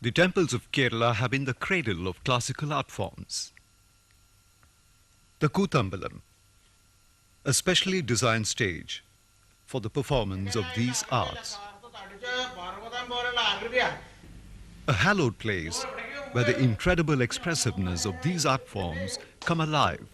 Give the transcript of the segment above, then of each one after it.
The temples of Kerala have been the cradle of classical art forms. The Kootambalam, a specially designed stage for the performance of these arts. A hallowed place where the incredible expressiveness of these art forms come alive.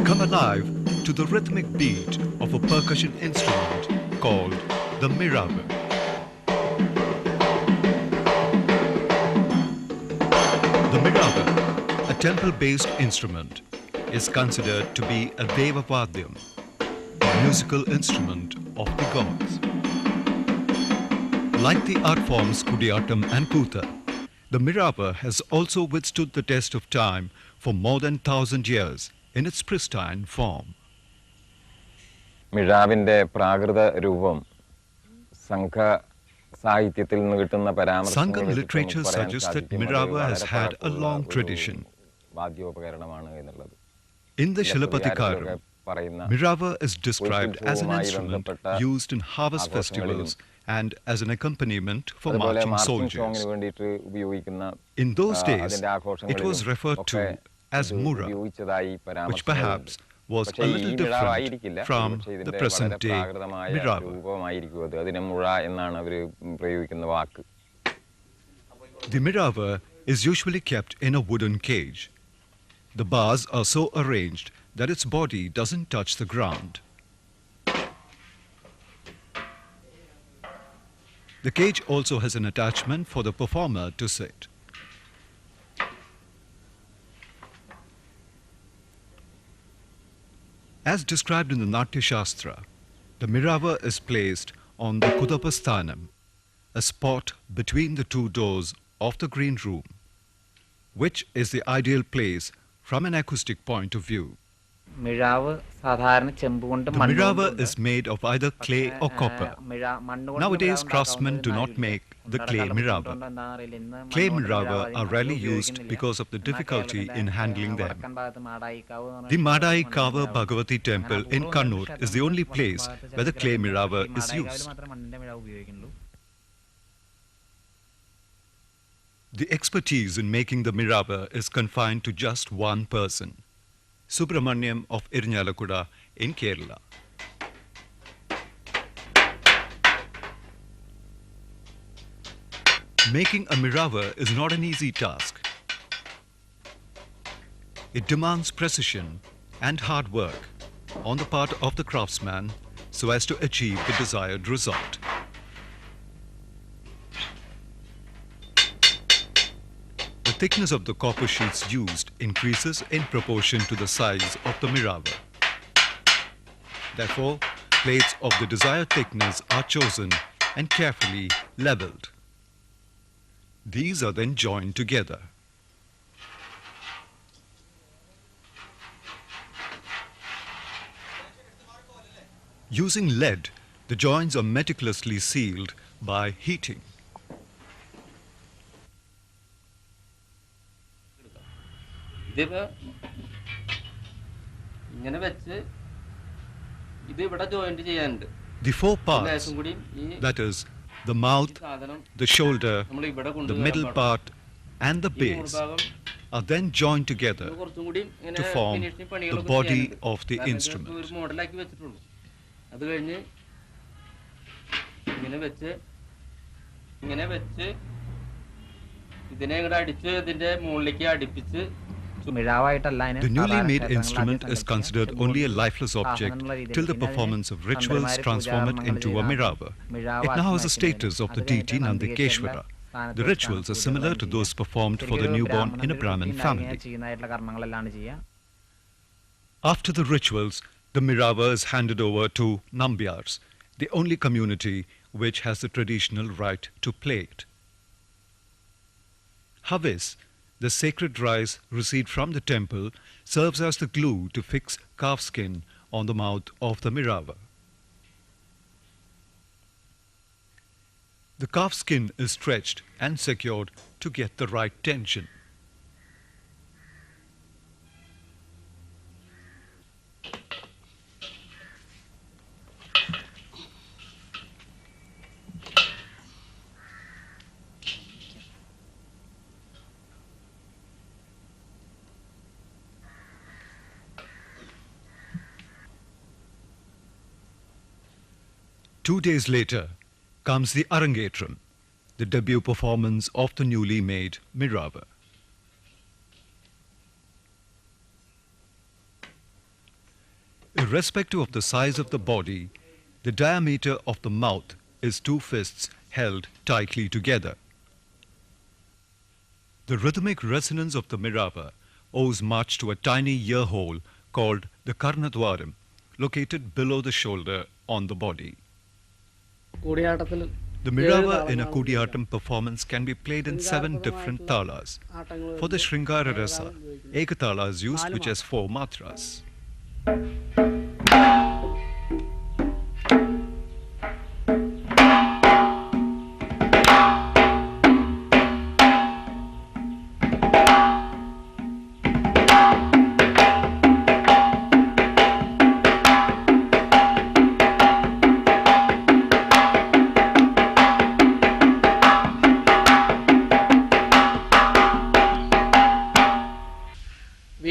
Come alive to the rhythmic beat of a percussion instrument called the Mizhavu. The Mizhavu, a temple-based instrument, is considered to be a Devavadyam, a musical instrument of the gods. Like the art forms Kudiyattam and Kutha, the Mizhavu has also withstood the test of time for more than 1,000 years in its pristine form. മിഴാവിന്റെ പ്രാകൃത രൂപം സാഹിത്യത്തിൽ നിന്ന് കിട്ടുന്ന Sangam literature suggests that Mizhavu has had a long tradition. വാദ്യോപകരണമാണ് എന്നുള്ളത്. In the Shilapatikaram, Mizhavu is described as an instrument used in harvest festivals and as an accompaniment for marching soldiers. In those days, it was referred to as Mura, which perhaps was a little different from the present day Mizhavu. The Mizhavu is usually kept in a wooden cage. The bars are so arranged that its body doesn't touch the ground. The cage also has an attachment for the performer to sit. As described in the Natya Shastra, the Mizhavu is placed on the Kudapasthanam, a spot between the two doors of the green room, which is the ideal place from an acoustic point of view. The Mizhavu is made of either clay or copper. Nowadays, craftsmen do not make the clay Mizhavu. Clay Mizhavu are rarely used because of the difficulty in handling them. The Madai Kava Bhagavati temple in Kannur is the only place where the clay Mizhavu is used. The expertise in making the Mizhavu is confined to just one person, Subramanyam of Irnyalakuda in Kerala. Making a Mizhavu is not an easy task. It demands precision and hard work on the part of the craftsman so as to achieve the desired result. The thickness of the copper sheets used increases in proportion to the size of the Mizhavu. Therefore, plates of the desired thickness are chosen and carefully leveled. These are then joined together. Using lead, the joints are meticulously sealed by heating. The four parts, that is, the mouth, the shoulder, the middle part, and the base, are then joined together to form the body of the instrument. The newly made instrument is considered only a lifeless object till the performance of rituals transform it into a Mizhavu. It now has the status of the deity Nandikeshwara. The rituals are similar to those performed for the newborn in a Brahmin family. After the rituals, the Mizhavu is handed over to Nambyars, the only community which has the traditional right to play it. Havis, the sacred rice received from the temple, serves as the glue to fix calf skin on the mouth of the Mizhavu. The calf skin is stretched and secured to get the right tension. 2 days later comes the Arangetram, the debut performance of the newly made Mizhavu. Irrespective of the size of the body, the diameter of the mouth is 2 fists held tightly together. The rhythmic resonance of the Mizhavu owes much to a tiny ear hole called the Karnadwaram, located below the shoulder on the body. The Mizhavu in a Kudiyatam performance can be played in 7 different talas. For the Sringara Rasa, Ekatala is used, which has 4 matras.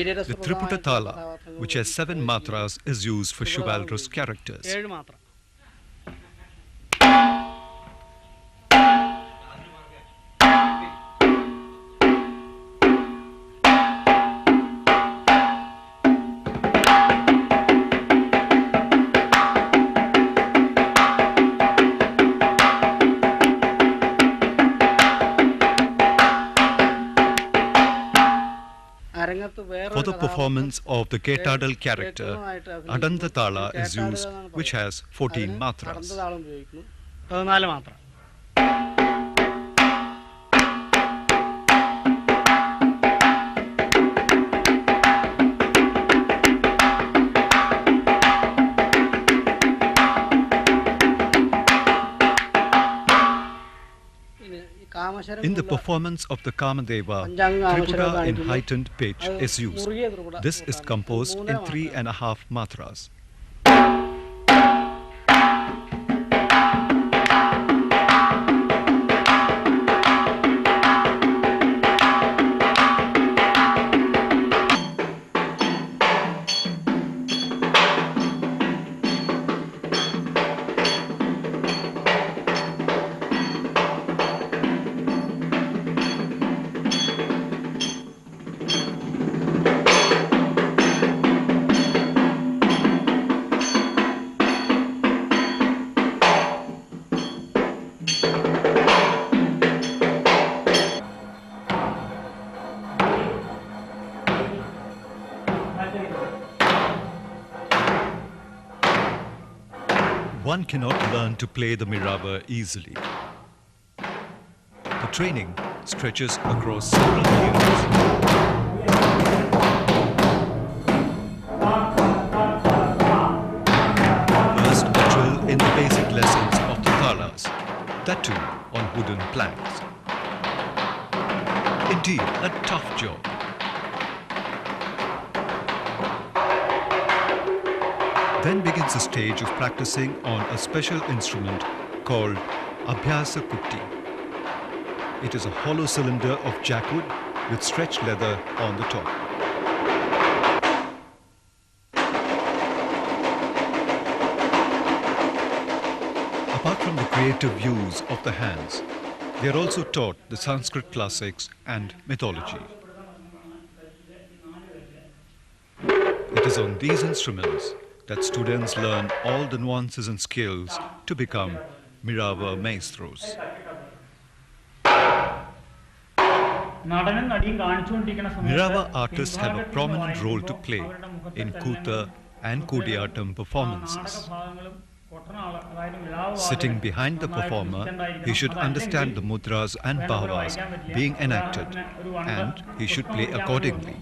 The Triputa Tala, which has 7 matras, is used for chivalrous characters. For the performance of the Ketadal character, Adanta Tala is used, which has 14 matras. In the performance of the Kamadeva, Tripura in heightened pitch is used. This is composed in 3.5 matras. One cannot learn to play the Mizhavu easily. The training stretches across several years. First, a drill in the basic lessons of the talas, that too on wooden planks. Indeed, a tough job. Then begins a stage of practicing on a special instrument called Abhyasa Kutti. It is a hollow cylinder of jackwood with stretched leather on the top. Apart from the creative use of the hands, they are also taught the Sanskrit classics and mythology. It is on these instruments that students learn all the nuances and skills to become Mizhavu maestros. Mizhavu artists have a prominent role to play in Kuta and Kudiyatam performances. Sitting behind the performer, he should understand the mudras and bhavas being enacted, and he should play accordingly.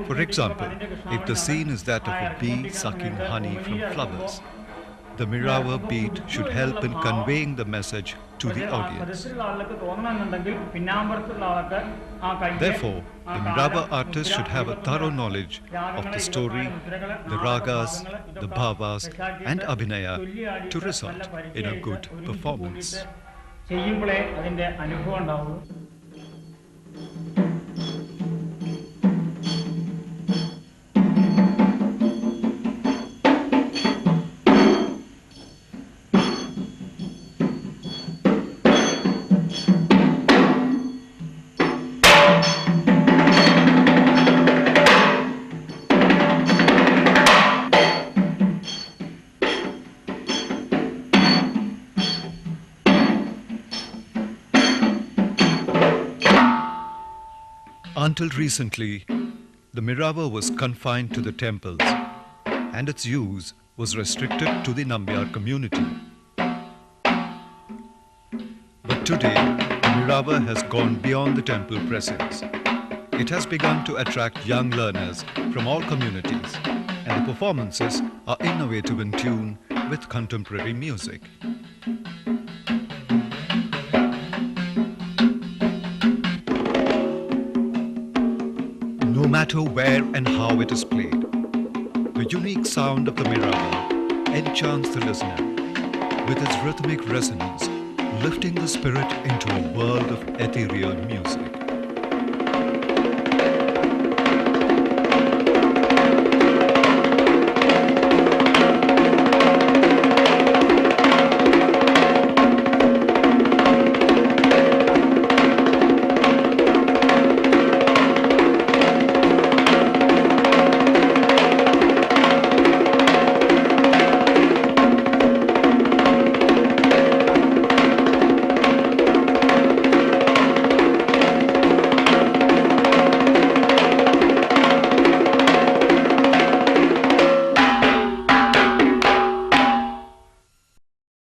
For example, if the scene is that of a bee sucking honey from flowers, the Mizhavu beat should help in conveying the message to the audience. Therefore, the Mizhavu artist should have a thorough knowledge of the story, the ragas, the bhavas and abhinaya to result in a good performance. Until recently, the Mizhavu was confined to the temples and its use was restricted to the Nambiar community. But today, the Mizhavu has gone beyond the temple precincts. It has begun to attract young learners from all communities, and the performances are innovative in tune with contemporary music. No matter where and how it is played, the unique sound of the Mizhavu enchants the listener with its rhythmic resonance, lifting the spirit into a world of ethereal music.